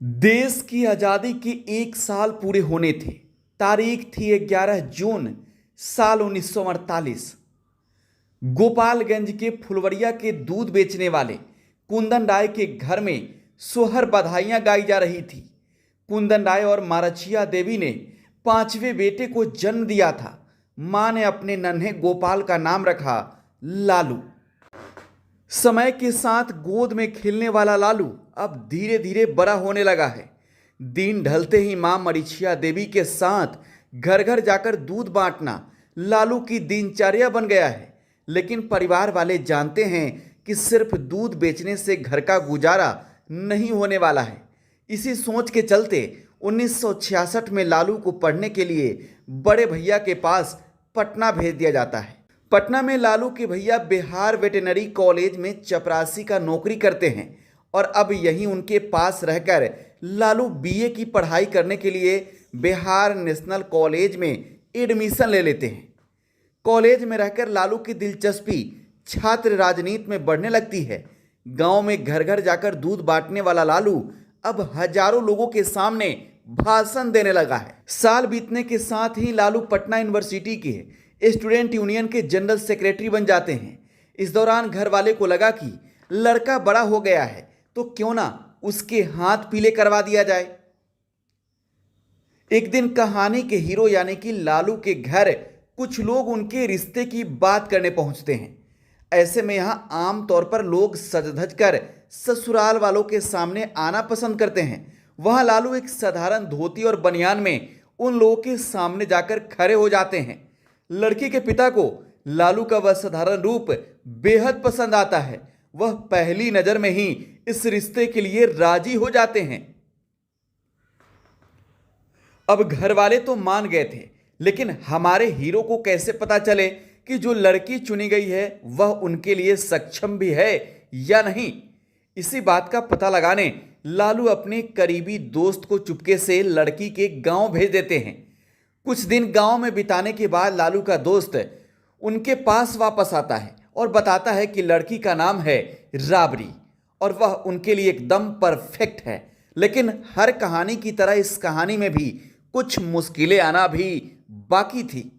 देश की आज़ादी के 1 साल पूरे होने थे। तारीख थी 11 जून साल 1948। गोपालगंज के फुलवरिया के दूध बेचने वाले कुंदन राय के घर में सोहर बधाइयां गाई जा रही थी। कुंदन राय और मारचिया देवी ने 5वें बेटे को जन्म दिया था। मां ने अपने नन्हे गोपाल का नाम रखा लालू। समय के साथ गोद में खेलने वाला लालू अब धीरे धीरे बड़ा होने लगा है। दिन ढलते ही मां मरीचिया देवी के साथ घर घर जाकर दूध बांटना लालू की दिनचर्या बन गया है। लेकिन परिवार वाले जानते हैं कि सिर्फ दूध बेचने से घर का गुजारा नहीं होने वाला है। इसी सोच के चलते 1966 में लालू को पढ़ने के लिए बड़े भैया के पास पटना भेज दिया जाता है। पटना में लालू के भैया बिहार वेटेनरी कॉलेज में चपरासी का नौकरी करते हैं और अब यहीं उनके पास रहकर लालू बीए की पढ़ाई करने के लिए बिहार नेशनल कॉलेज में एडमिशन ले लेते हैं। कॉलेज में रहकर लालू की दिलचस्पी छात्र राजनीति में बढ़ने लगती है। गांव में घर घर जाकर दूध बांटने वाला लालू अब हजारों लोगों के सामने भाषण देने लगा है। साल बीतने के साथ ही लालू पटना यूनिवर्सिटी के स्टूडेंट यूनियन के जनरल सेक्रेटरी बन जाते हैं। इस दौरान घर वाले को लगा कि लड़का बड़ा हो गया है तो क्यों ना उसके हाथ पीले करवा दिया जाए। एक दिन कहानी के हीरो यानी कि लालू के घर कुछ लोग उनके रिश्ते की बात करने पहुंचते हैं। ऐसे में यहां आमतौर पर लोग सज धज कर ससुराल वालों के सामने आना पसंद करते हैं। वहां लालू एक साधारण धोती और बनियान में उन लोगों के सामने जाकर खड़े हो जाते हैं। लड़की के पिता को लालू का वह साधारण रूप बेहद पसंद आता है। वह पहली नजर में ही इस रिश्ते के लिए राजी हो जाते हैं। अब घर वाले तो मान गए थे, लेकिन हमारे हीरो को कैसे पता चले कि जो लड़की चुनी गई है वह उनके लिए सक्षम भी है या नहीं। इसी बात का पता लगाने लालू अपने करीबी दोस्त को चुपके से लड़की के गांव भेज देते हैं। कुछ दिन गांव में बिताने के बाद लालू का दोस्त उनके पास वापस आता है और बताता है कि लड़की का नाम है राबड़ी और वह उनके लिए एकदम परफेक्ट है। लेकिन हर कहानी की तरह इस कहानी में भी कुछ मुश्किलें आना भी बाकी थी।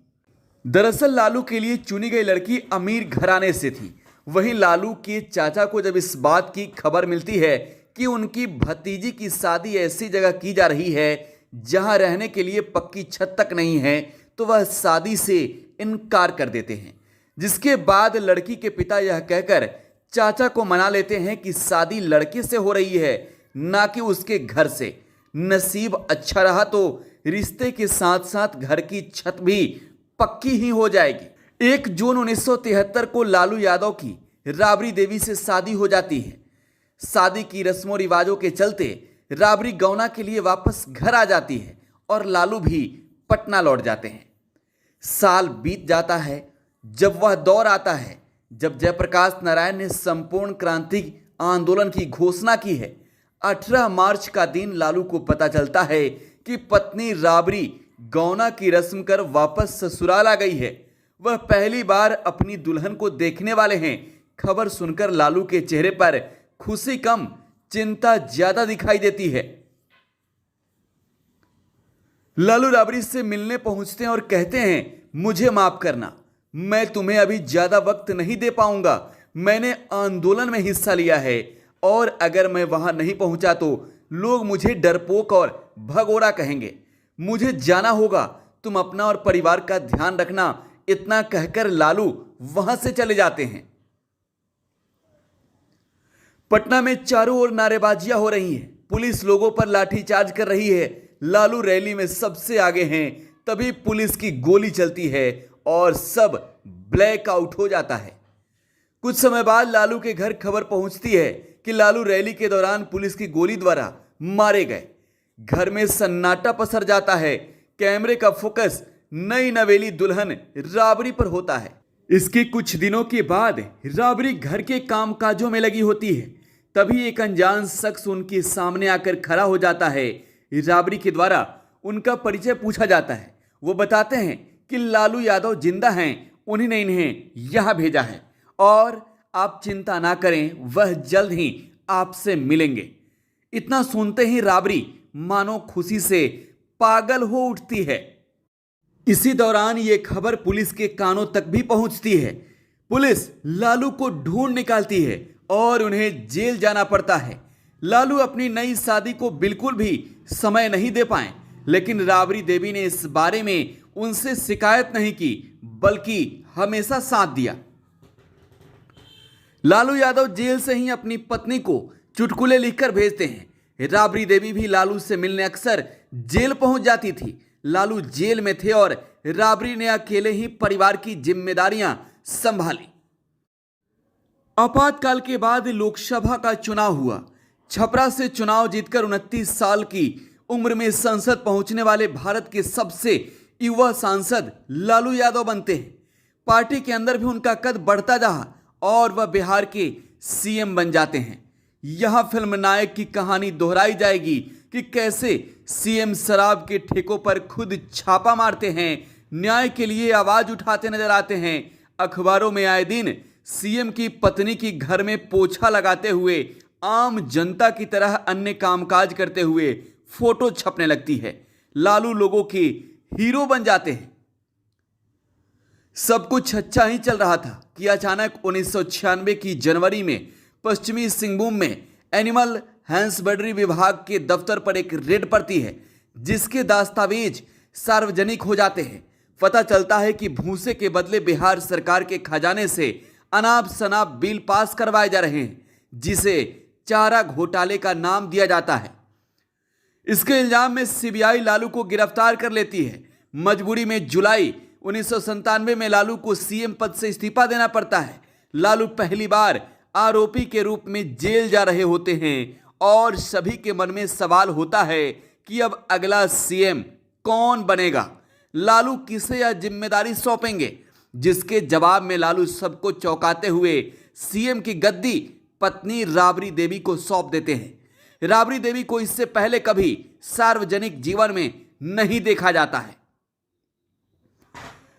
दरअसल लालू के लिए चुनी गई लड़की अमीर घराने से थी। वहीं लालू के चाचा को जब इस बात की खबर मिलती है कि उनकी भतीजी की शादी ऐसी जगह की जा रही है जहां रहने के लिए पक्की छत तक नहीं है, तो वह शादी से इनकार कर देते हैं। जिसके बाद लड़की के पिता यह कहकर चाचा को मना लेते हैं कि शादी लड़के से हो रही है, ना कि उसके घर से। नसीब अच्छा रहा तो रिश्ते के साथ साथ घर की छत भी पक्की ही हो जाएगी। 1 जून 1973 को लालू यादव की राबड़ी देवी से शादी हो जाती है। शादी की रस्मों रिवाजों के चलते राबड़ी गौना के लिए वापस घर आ जाती है और लालू भी पटना लौट जाते हैं। साल बीत जाता है जब वह दौर आता है जब जयप्रकाश नारायण ने संपूर्ण क्रांति आंदोलन की घोषणा की है। 18 मार्च का दिन लालू को पता चलता है कि पत्नी राबड़ी गौना की रस्म कर वापस ससुराल आ गई है। वह पहली बार अपनी दुल्हन को देखने वाले हैं। खबर सुनकर लालू के चेहरे पर खुशी कम चिंता ज्यादा दिखाई देती है। लालू राबड़ी से मिलने पहुंचते हैं और कहते हैं, मुझे माफ करना, मैं तुम्हें अभी ज्यादा वक्त नहीं दे पाऊंगा। मैंने आंदोलन में हिस्सा लिया है और अगर मैं वहां नहीं पहुंचा तो लोग मुझे डरपोक और भगोड़ा कहेंगे। मुझे जाना होगा, तुम अपना और परिवार का ध्यान रखना। इतना कहकर लालू वहां से चले जाते हैं। पटना में चारों ओर नारेबाजियां हो रही हैं। पुलिस लोगों पर लाठीचार्ज कर रही है। लालू रैली में सबसे आगे हैं। तभी पुलिस की गोली चलती है और सब ब्लैकआउट हो जाता है। कुछ समय बाद लालू के घर खबर पहुंचती है कि लालू रैली के दौरान पुलिस की गोली द्वारा मारे गए। घर में सन्नाटा पसर जाता है। कैमरे का फोकस नई नवेली दुल्हन राबड़ी पर होता है। इसके कुछ दिनों के बाद राबड़ी घर के कामकाजों में लगी होती है। तभी एक अनजान शख्स उनके सामने आकर खड़ा हो जाता है। राबड़ी के द्वारा उनका परिचय पूछा जाता है। वो बताते हैं कि लालू यादव जिंदा हैं, उन्हीं ने इन्हें यहां भेजा है और आप चिंता ना करें, वह जल्द ही आपसे मिलेंगे। इतना सुनते ही राबड़ी मानो खुशी से पागल हो उठती है। इसी दौरान यह खबर पुलिस के कानों तक भी पहुंचती है। पुलिस लालू को ढूंढ निकालती है और उन्हें जेल जाना पड़ता है। लालू अपनी नई शादी को बिल्कुल भी समय नहीं दे पाए, लेकिन राबड़ी देवी ने इस बारे में उनसे शिकायत नहीं की, बल्कि हमेशा साथ दिया। लालू यादव जेल से ही अपनी पत्नी को चुटकुले लिखकर भेजते हैं। राबड़ी देवी भी लालू से मिलने अक्सर जेल पहुंच जाती थी। लालू जेल में थे और राबड़ी ने अकेले ही परिवार की जिम्मेदारियां संभाली। आपातकाल के बाद लोकसभा का चुनाव हुआ। छपरा से चुनाव जीतकर 29 साल की उम्र में संसद पहुंचने वाले भारत के सबसे युवा सांसद लालू यादव बनते हैं। पार्टी के अंदर भी उनका कद बढ़ता रहा और वह बिहार के सीएम बन जाते हैं। यहां फिल्म नायक की कहानी दोहराई जाएगी कि कैसे सीएम शराब के ठेकों पर खुद छापा मारते हैं, न्याय के लिए आवाज उठाते नजर आते हैं। अखबारों में आए दिन सीएम की पत्नी की घर में पोछा लगाते हुए, आम जनता की तरह अन्य कामकाज करते हुए फोटो छपने लगती है। लालू लोगों के हीरो बन जाते हैं। सब कुछ अच्छा ही चल रहा था कि अचानक 1996 की जनवरी में पश्चिमी सिंहभूम में एनिमल हस्बेंड्री विभाग के दफ्तर पर एक रेड पड़ती है, जिसके दस्तावेज सार्वजनिक हो जाते हैं। पता चलता है कि भूसे के बदले बिहार सरकार के खजाने से अनाप शनाप बिल पास करवाए जा रहे हैं, जिसे चारा घोटाले का नाम दिया जाता है। इसके इल्जाम में सीबीआई लालू को गिरफ्तार कर लेती है। मजबूरी में जुलाई 1997 में लालू को सीएम पद से इस्तीफा देना पड़ता है। लालू पहली बार आरोपी के रूप में जेल जा रहे होते हैं और सभी के मन में सवाल होता है कि अब अगला सीएम कौन बनेगा, लालू किसे यह जिम्मेदारी सौंपेंगे, जिसके जवाब में लालू सबको चौंकाते हुए सीएम की गद्दी पत्नी राबड़ी देवी को सौंप देते हैं। राबड़ी देवी को इससे पहले कभी सार्वजनिक जीवन में नहीं देखा जाता है।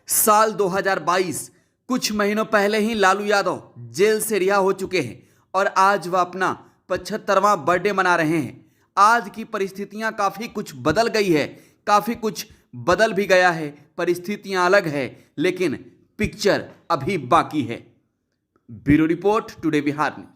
साल 2022 कुछ महीनों पहले ही लालू यादव जेल से रिहा हो चुके हैं और आज वह अपना 75वां बर्थडे मना रहे हैं। आज की परिस्थितियां काफी कुछ बदल गई है, काफी कुछ बदल भी गया है। परिस्थितियां अलग है, लेकिन पिक्चर अभी बाकी है। ब्यूरो रिपोर्ट, टुडे बिहार में।